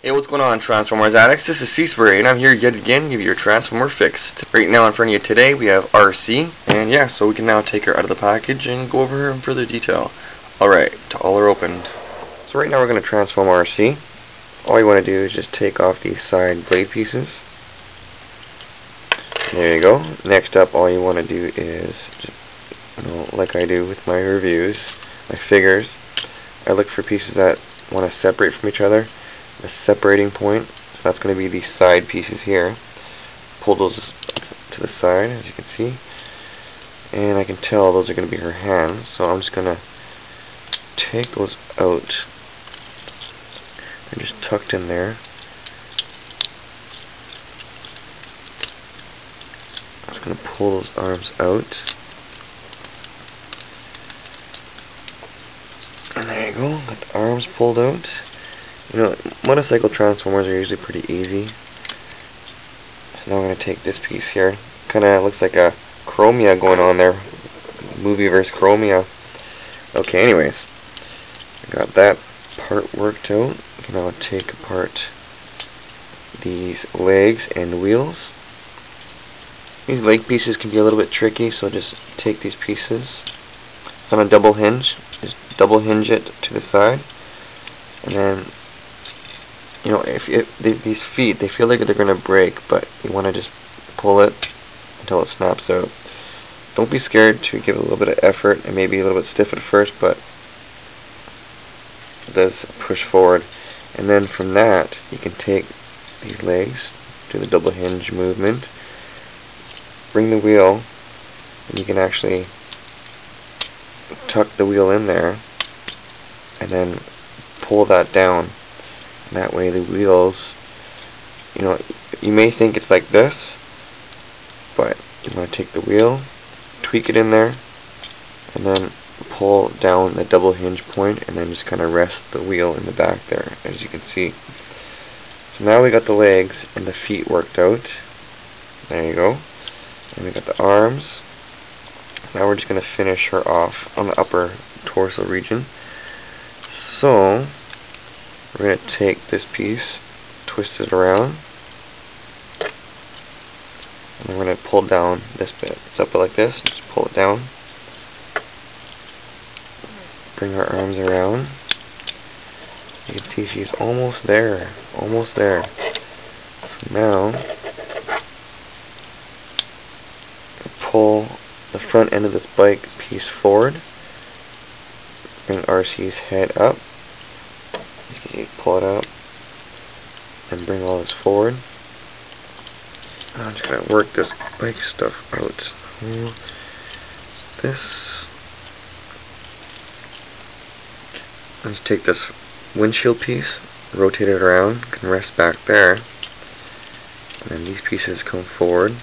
Hey, what's going on, Transformers addicts? This is Seaspray, and I'm here yet again to give you your Transformer fixed. Right now in front of you today, we have Arcee, and yeah, so we can now take her out of the package and go over her in further detail. Alright, all are opened. So right now we're going to transform Arcee. All you want to do is just take off these side blade pieces. There you go. Next up, all you want to do is, just, like I do with my reviews, my figures, I look for pieces that want to separate from each other. The separating point, so that's going to be these side pieces here. Pull those to the side, as you can see, and I can tell those are going to be her hands, so I'm just going to take those out. They're just tucked in there. I'm just going to pull those arms out, and there you go, got the arms pulled out. You know, motorcycle transformers are usually pretty easy. So now I'm going to take this piece here. Kind of looks like a Chromia going on there. Movie-verse Chromia. Okay, anyways. I got that part worked out. I can now take apart these legs and wheels. These leg pieces can be a little bit tricky, so just take these pieces. It's on a double hinge. Just double hinge it to the side. And then, you know, these feet, they feel like they're going to break, but you want to just pull it until it snaps out. Don't be scared to give it a little bit of effort. It may be a little bit stiff at first, but it does push forward. And then from that, you can take these legs, do the double hinge movement, bring the wheel, and you can actually tuck the wheel in there, and then pull that down. That way the wheels, you know, you may think it's like this, but you want to take the wheel, tweak it in there, and then pull down the double hinge point, and then just kind of rest the wheel in the back there, as you can see. So now we got the legs and the feet worked out. There you go. And we got the arms. Now we're just going to finish her off on the upper torso region. So we're going to take this piece, twist it around, and then we're going to pull down this bit. It's up like this, just pull it down. Bring our arms around. You can see she's almost there, almost there. So now, pull the front end of this bike piece forward. Bring Arcee's head up. You pull it out and bring all this forward. Now I'm just going to work this bike stuff out. This. Let's take this windshield piece, rotate it around, can rest back there, and then these pieces come forward.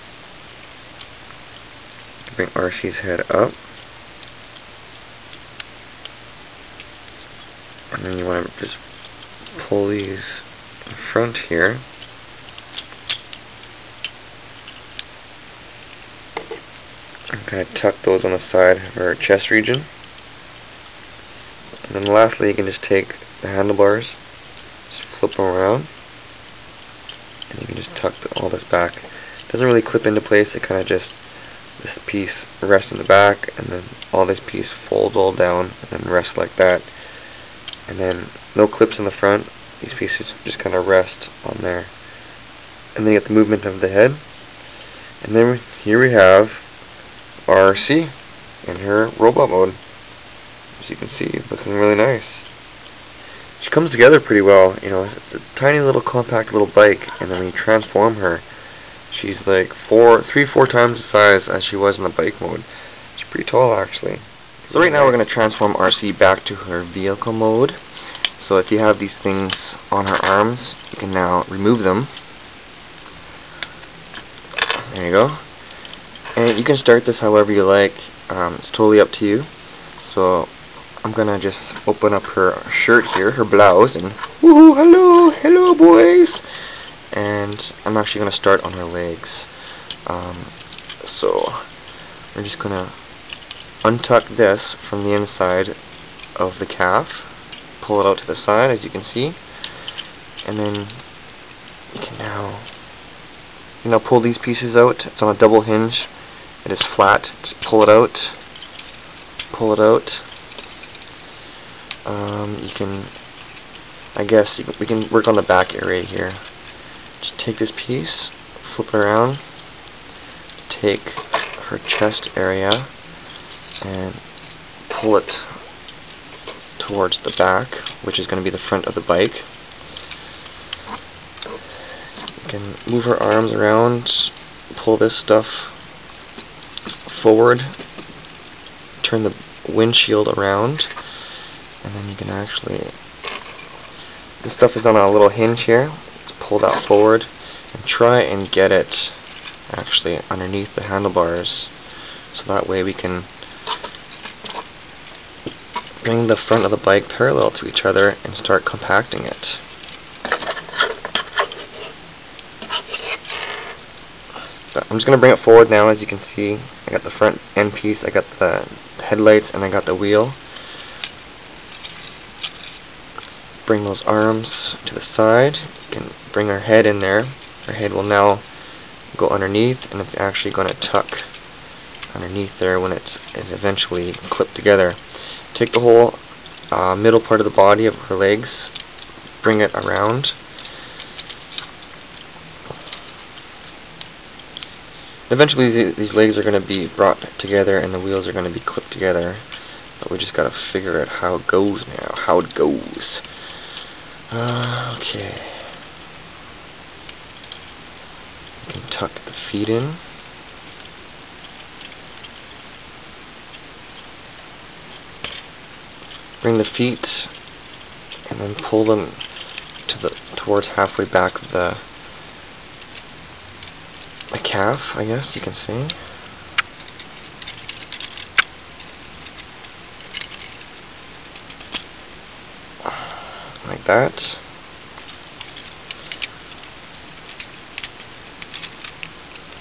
Bring Arcee's head up, and then you want to just pull these in front here. And kind of tuck those on the side of her chest region. And then lastly, you can just take the handlebars, just flip them around, and you can just tuck all this back. It doesn't really clip into place, it kind of just, this piece rests in the back, and then all this piece folds all down, and then rests like that. And then no clips in the front, these pieces just kind of rest on there. And then you get the movement of the head. And then here we have Arcee in her robot mode. As you can see, looking really nice. She comes together pretty well, you know, it's a tiny little compact little bike, and then when you transform her, she's like 3-4 times the size as she was in the bike mode. She's pretty tall actually. So right now we're going to transform Arcee back to her vehicle mode. So if you have these things on her arms, you can now remove them. There you go. And you can start this however you like. It's totally up to you. So I'm going to just open up her shirt here, her blouse, and woohoo, hello boys! And I'm actually going to start on her legs. So we're just going to untuck this from the inside of the calf, pull it out to the side as you can see, and then you can now pull these pieces out. It's on a double hinge. It is flat. Just pull it out. Pull it out. You can, I guess, we can work on the back area here. Just take this piece, flip it around, take her chest area, and pull it towards the back, which is going to be the front of the bike. You can move her arms around, pull this stuff forward, turn the windshield around, and then you can actually, this stuff is on a little hinge here. Let's pull that forward and try and get it actually underneath the handlebars, so that way we can bring the front of the bike parallel to each other and start compacting it. But I'm just going to bring it forward now. As you can see, I got the front end piece, I got the headlights, and I got the wheel. Bring those arms to the side. You can bring our head in there. Our head will now go underneath, and it's actually going to tuck underneath there when it is eventually clipped together. Take the whole middle part of the body of her legs, bring it around. Eventually these legs are going to be brought together and the wheels are going to be clipped together, but we just got to figure out how it goes now, how it goes. Okay. You can tuck the feet in. Bring the feet and then pull them towards halfway back of the calf, I guess you can say. Like that.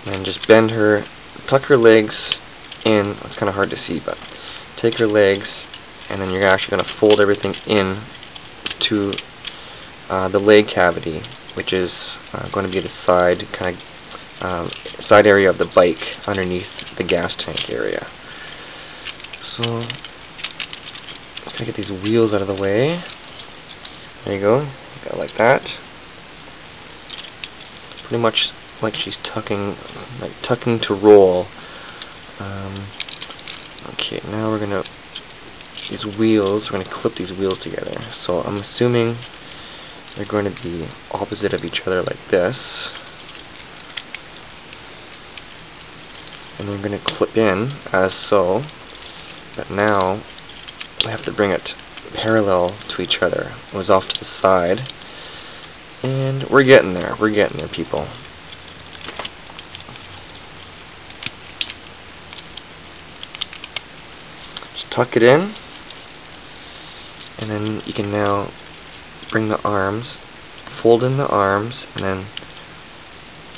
And then just bend her, tuck her legs in. It's kind of hard to see, but take her legs, and then you're actually going to fold everything in to the leg cavity, which is going to be the side side area of the bike underneath the gas tank area. So I'm just gonna get these wheels out of the way. There you go. Got it like that. Pretty much like she's tucking to roll. Okay, now we're gonna we're gonna clip these wheels together. So I'm assuming they're going to be opposite of each other like this. And we're going to clip in as so, but now we have to bring it parallel to each other. It was off to the side, and we're getting there, people. Just tuck it in, and then you can now bring the arms, fold in the arms, and then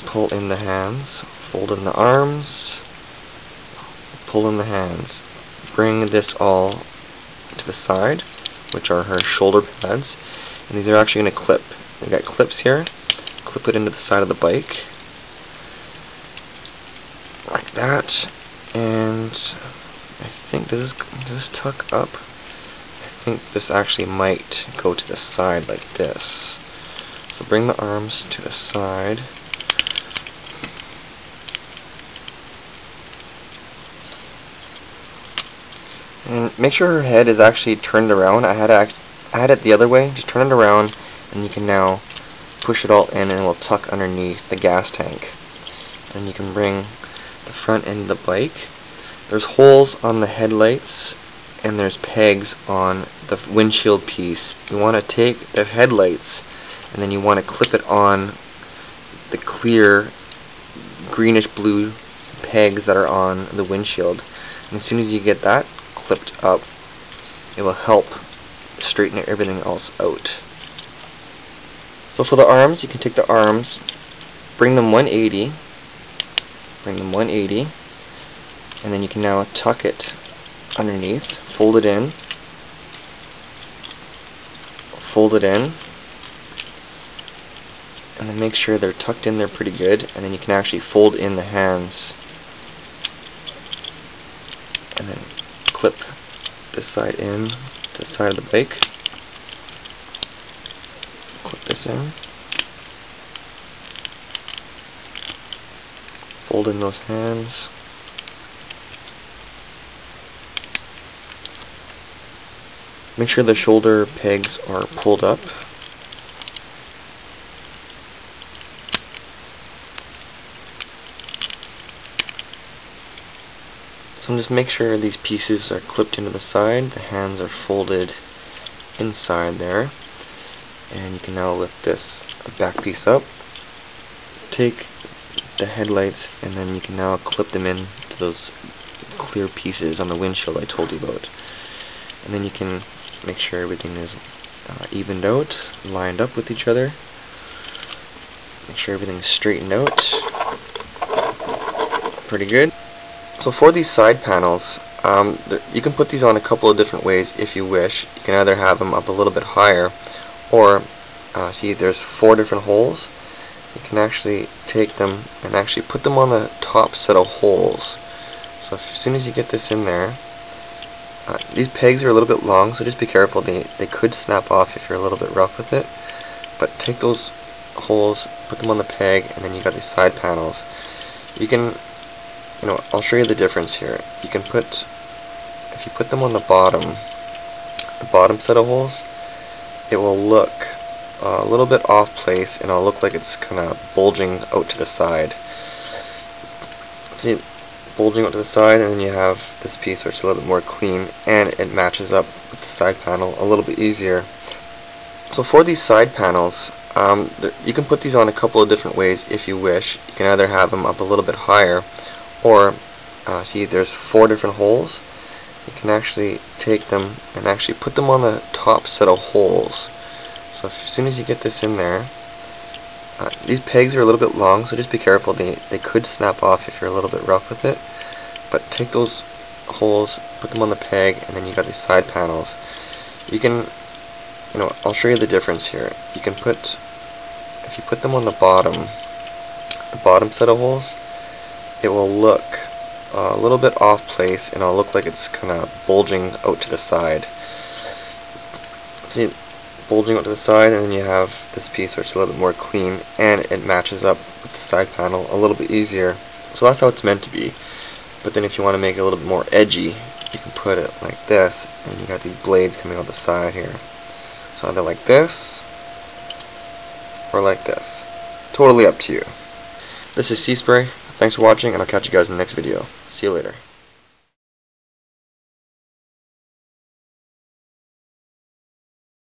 pull in the hands, fold in the arms, pull in the hands. Bring this all to the side, which are her shoulder pads, and these are actually going to clip. We got clips here. Clip it into the side of the bike, like that. And I think does this tuck up? I think this actually might go to the side like this. So bring the arms to the side. And make sure her head is actually turned around. I had it the other way. Just turn it around, and you can now push it all in, and it will tuck underneath the gas tank. And you can bring the front end of the bike. There's holes on the headlights, and there's pegs on the windshield piece. You want to take the headlights, and then you want to clip it on the clear greenish blue pegs that are on the windshield. And as soon as you get that clipped up, it will help straighten everything else out. So for the arms, you can take the arms, bring them 180, and then you can now tuck it underneath, fold it in, and then make sure they're tucked in there pretty good, and then you can actually fold in the hands and then clip this side in to the side of the bike. Clip this in. Fold in those hands. Make sure the shoulder pegs are pulled up. So just make sure these pieces are clipped into the side, the hands are folded inside there, and you can now lift this back piece up. Take the headlights and then you can now clip them in to those clear pieces on the windshield I told you about. And then you can make sure everything is evened out, lined up with each other. Make sure everything's straightened out. Pretty good. So for these side panels, you can put these on a couple of different ways if you wish. You can either have them up a little bit higher, or see, there's 4 different holes. You can actually take them and actually put them on the top set of holes. So as soon as you get this in there, these pegs are a little bit long, so just be careful. They could snap off if you're a little bit rough with it. But take those holes, put them on the peg, and then you got these side panels. You can, I'll show you the difference here. You can put, if you put them on the bottom set of holes, it will look a little bit off place, and it'll look like it's kind of bulging out to the side. See, bulging out to the side, and then you have this piece which is a little bit more clean, and it matches up with the side panel a little bit easier. So for these side panels, you can put these on a couple of different ways if you wish. You can either have them up a little bit higher, or see, there's 4 different holes. You can actually take them and actually put them on the top set of holes. So as soon as you get this in there, these pegs are a little bit long, so just be careful. They could snap off if you're a little bit rough with it. But take those holes, put them on the peg, and then you got these side panels. You can, I'll show you the difference here. You can put, if you put them on the bottom set of holes, it will look a little bit off place, and it'll look like it's kind of bulging out to the side. See, bulging out to the side, and then you have this piece which is a little bit more clean, and it matches up with the side panel a little bit easier. So that's how it's meant to be. But then if you want to make it a little bit more edgy, you can put it like this, and you got these blades coming out the side here. So either like this, or like this. Totally up to you. This is Sea Spray. Thanks for watching, and I'll catch you guys in the next video. See you later.